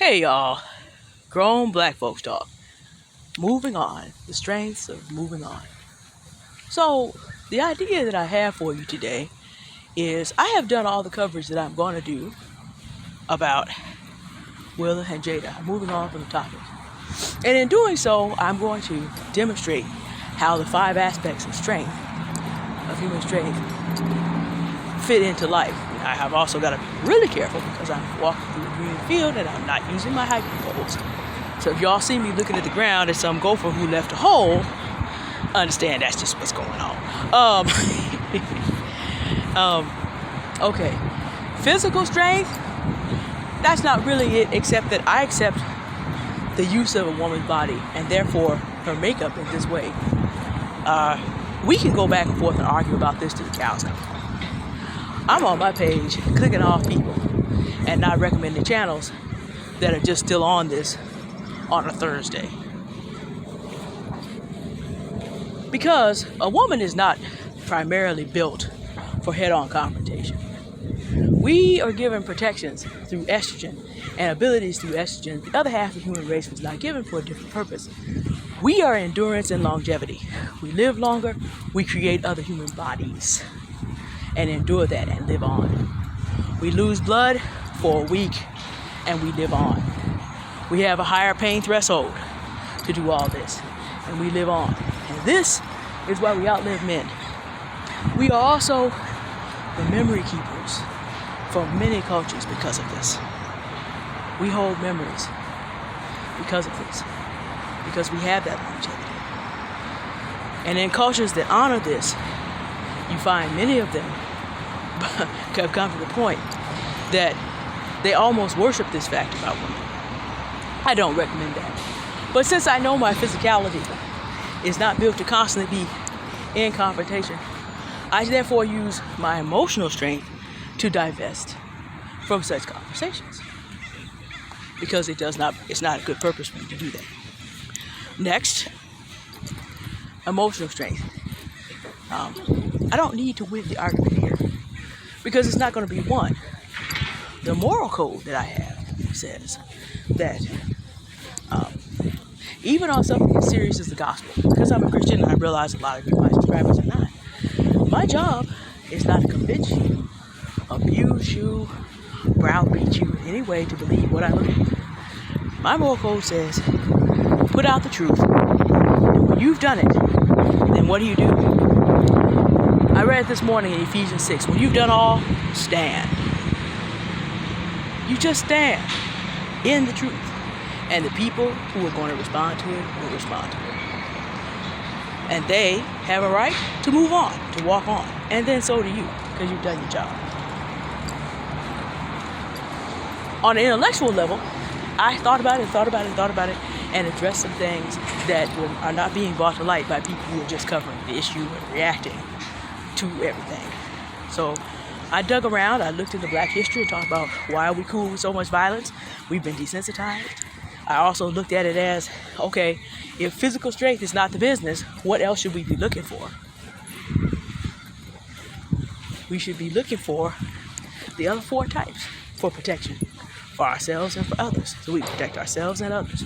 Hey y'all, grown black folks talk. Moving on, the strengths of moving on. So, the idea that I have for you today is I have done all the coverage that I'm going to do about Willa and Jada. I'm moving on from the topic. And in doing so, I'm going to demonstrate how the 5 aspects of strength, of human strength, fit into life. I have also got to be really careful because I'm walking through a green field and I'm not using my hiking poles. So if y'all see me looking at the ground at some gopher who left a hole, understand that's just what's going on. Okay. Physical strength, that's not really it, except that I accept the use of a woman's body and therefore her makeup in this way. We can go back and forth and argue about this till the cows come home. I'm on my page clicking off people and not recommending channels that are just still on this on a Thursday. Because a woman is not primarily built for head-on confrontation. We are given protections through estrogen and abilities through estrogen. The other half of the human race was not given for a different purpose. We are endurance and longevity. We live longer, we create other human bodies and endure that and live on. We lose blood for a week and we live on. We have a higher pain threshold to do all this and we live on. And this is why we outlive men. We are also the memory keepers for many cultures because of this. We hold memories because of this, because we have that longevity. And in cultures that honor this, you find many of them have come to the point that they almost worship this fact about women. I don't recommend that. But since I know my physicality is not built to constantly be in confrontation, I therefore use my emotional strength to divest from such conversations. Because it's not a good purpose for me to do that. Next, emotional strength. I don't need to win the argument here because it's not going to be won. The moral code that I have says that even on something as serious as the gospel, because I'm a Christian and I realize a lot of my subscribers are not, my job is not to convince you, abuse you, browbeat you in any way to believe what I believe. My moral code says, put out the truth. And when you've done it, then what do? I read this morning in Ephesians 6. When you've done all, stand. You just stand in the truth. And the people who are going to respond to it will respond to it. And they have a right to move on, to walk on. And then so do you, because you've done your job. On an intellectual level, I thought about it, and addressed some things that are not being brought to light by people who are just covering the issue and reacting to everything. So I dug around, I looked into black history and talked about why are we cool with so much violence? We've been desensitized. I also looked at it as, okay, if physical strength is not the business, what else should we be looking for? We should be looking for the other 4 types for protection, for ourselves and for others, so we protect ourselves and others.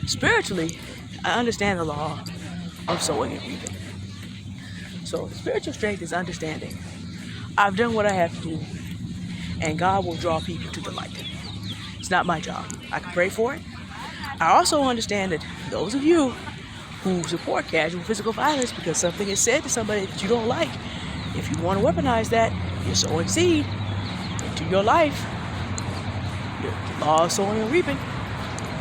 Spiritually, I understand the law of sowing and reaping. So spiritual strength is understanding I've done what I have to do, and God will draw people to the light. It's not my job. I can pray for it. I also understand that those of you who support casual physical violence because something is said to somebody that you don't like, if you want to weaponize that, you're sowing seed into your life. The law of sowing and reaping.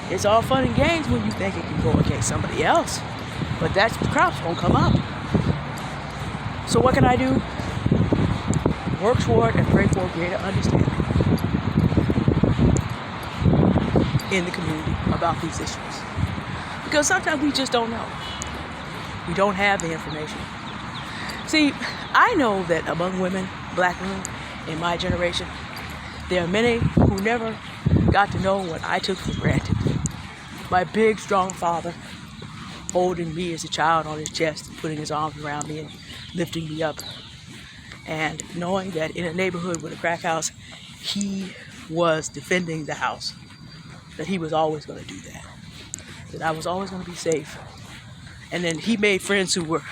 It's all fun and games when you think it can go against somebody else, but that crop's gonna come up. So what can I do? Work toward and pray for greater understanding in the community about these issues. Because sometimes we just don't know. We don't have the information. See, I know that among women, black women, in my generation, there are many who never got to know what I took for granted. My big, strong father holding me as a child on his chest, putting his arms around me and lifting me up. And knowing that in a neighborhood with a crack house, he was defending the house that he was always going to do that. That I was always going to be safe. And then he made friends who were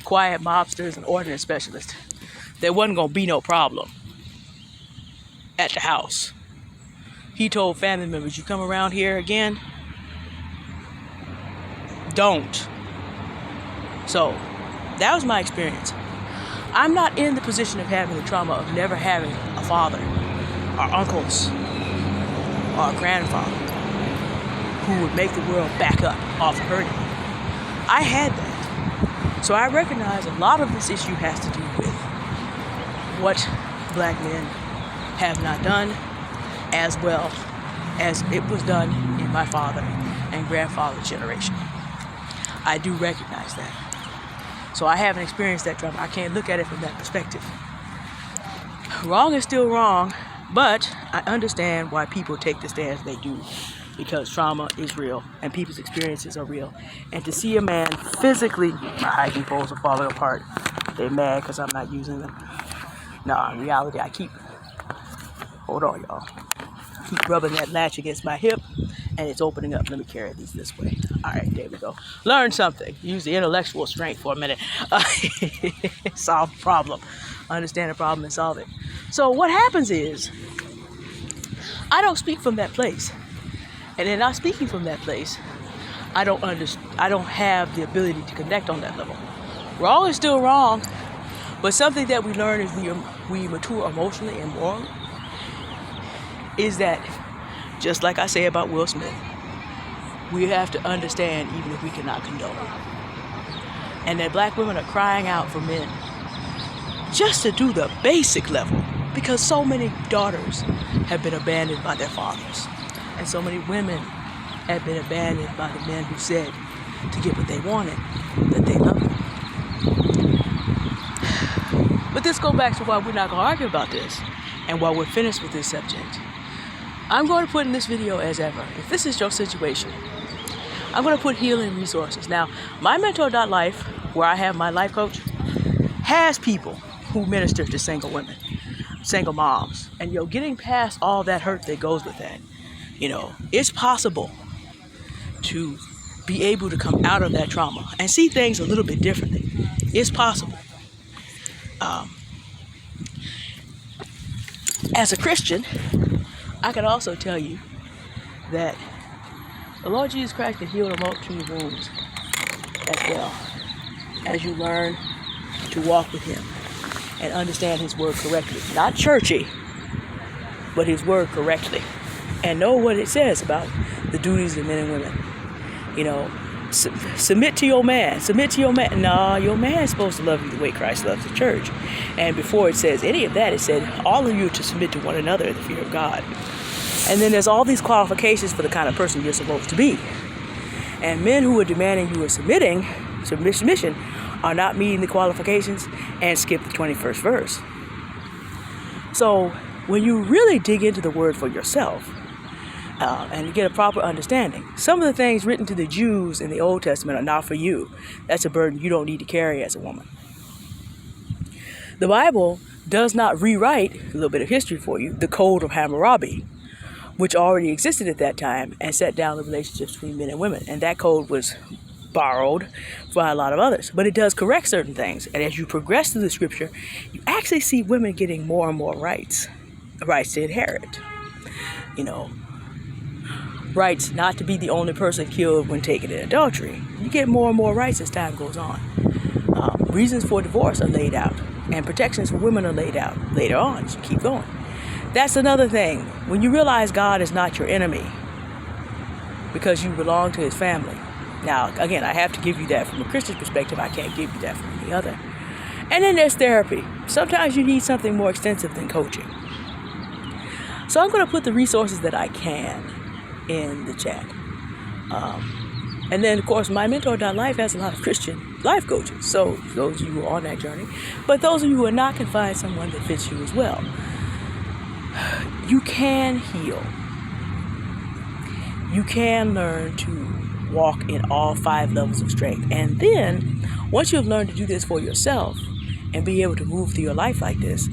quiet mobsters and ordnance specialists. There wasn't going to be no problem at the house. He told family members, you come around here again, don't. So that was my experience. I'm not in the position of having the trauma of never having a father or uncles or a grandfather who would make the world back up off of hurting me. I had that. So I recognize a lot of this issue has to do with what black men have not done, as well as it was done in my father and grandfather's generation. I do recognize that. So I haven't experienced that trauma. I can't look at it from that perspective. Wrong is still wrong, but I understand why people take the stance they do, because trauma is real and people's experiences are real. And to see a man physically, my hiking poles are falling apart. They're mad because I'm not using them. No, in reality, hold on, y'all. Keep rubbing that latch against my hip, and it's opening up. Let me carry these this way. All right, there we go. Learn something. Use the intellectual strength for a minute. Solve a problem. Understand a problem and solve it. So what happens is, I don't speak from that place. And in not speaking from that place, I don't have the ability to connect on that level. Wrong is still wrong, but something that we learn as we mature emotionally and morally is that, just like I say about Will Smith, we have to understand even if we cannot condone. And that black women are crying out for men just to do the basic level, because so many daughters have been abandoned by their fathers. And so many women have been abandoned by the men who said to get what they wanted, that they loved them. But this goes back to why we're not going to argue about this, and why we're finished with this subject. I'm going to put in this video as ever, if this is your situation, I'm going to put healing resources. Now, mymentor.life, where I have my life coach, has people who minister to single women, single moms, and getting past all that hurt that goes with that. It's possible to be able to come out of that trauma and see things a little bit differently. It's possible. As a Christian, I can also tell you that the Lord Jesus Christ can heal a multitude of wounds as well, as you learn to walk with Him and understand His word correctly. Not churchy, but His word correctly. And know what it says about the duties of men and women. Submit to your man. Submit to your man. No, your man's supposed to love you the way Christ loves the church. And before it says any of that, it said all of you are to submit to one another in the fear of God. And then there's all these qualifications for the kind of person you're supposed to be. And men who are demanding you are submission are not meeting the qualifications and skip the 21st verse. So when you really dig into the word for yourself, and you get a proper understanding, some of the things written to the Jews in the Old Testament are not for you. That's a burden you don't need to carry as a woman. The Bible does not rewrite, a little bit of history for you, the Code of Hammurabi, which already existed at that time and set down the relationships between men and women. And that code was borrowed by a lot of others. But it does correct certain things. And as you progress through the scripture, you actually see women getting more and more rights to inherit. Rights not to be the only person killed when taken in adultery. You get more and more rights as time goes on. Reasons for divorce are laid out, and protections for women are laid out later on as you keep going. That's another thing. When you realize God is not your enemy because you belong to His family. Now, again, I have to give you that from a Christian perspective. I can't give you that from any other. And then there's therapy. Sometimes you need something more extensive than coaching. So I'm going to put the resources that I can in the chat. And then, of course, mymentor.life has a lot of Christian life coaches. So those of you who are on that journey. But those of you who are not can find someone that fits you as well. You can heal. You can learn to walk in all 5 levels of strength. And then, once you've learned to do this for yourself and be able to move through your life like this,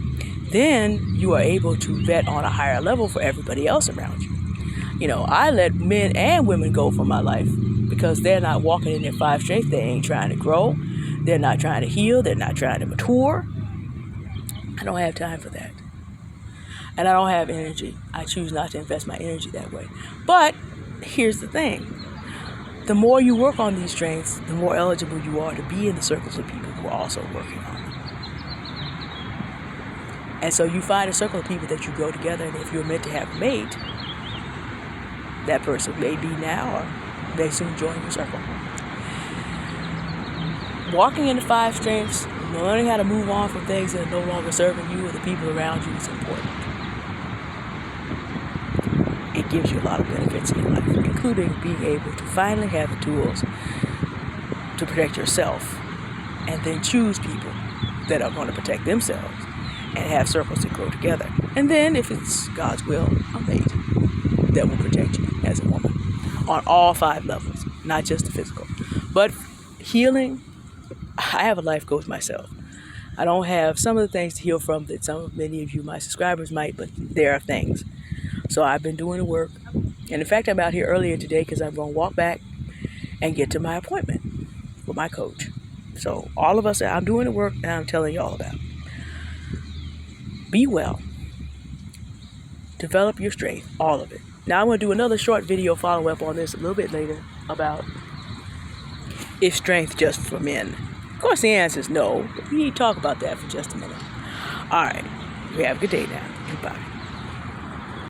then you are able to vet on a higher level for everybody else around you. I let men and women go from my life because they're not walking in their 5 strengths. They ain't trying to grow. They're not trying to heal. They're not trying to mature. I don't have time for that. And I don't have energy. I choose not to invest my energy that way. But here's the thing. The more you work on these strengths, the more eligible you are to be in the circles of people who are also working on them. And so you find a circle of people that you grow together, and if you're meant to have a mate, that person may be now or may soon join your circle. Walking in the 5 strengths, learning how to move on from things that are no longer serving you or the people around you is important. It gives you a lot of benefits in your life, including being able to finally have the tools to protect yourself and then choose people that are going to protect themselves and have circles that grow together. And then, if it's God's will, a mate that will protect you as a woman on all 5 levels, not just the physical. But healing, I have a life coach myself. I don't have some of the things to heal from that many of you, my subscribers, might, but there are things. So I've been doing the work. And in fact, I'm out here earlier today because I'm going to walk back and get to my appointment with my coach. So all of us, I'm doing the work and I'm telling you all about it. Be well. Develop your strength, all of it. Now I'm going to do another short video follow-up on this a little bit later about is strength just for men? Of course the answer is no, but we need to talk about that for just a minute. All right. You have a good day now. Goodbye.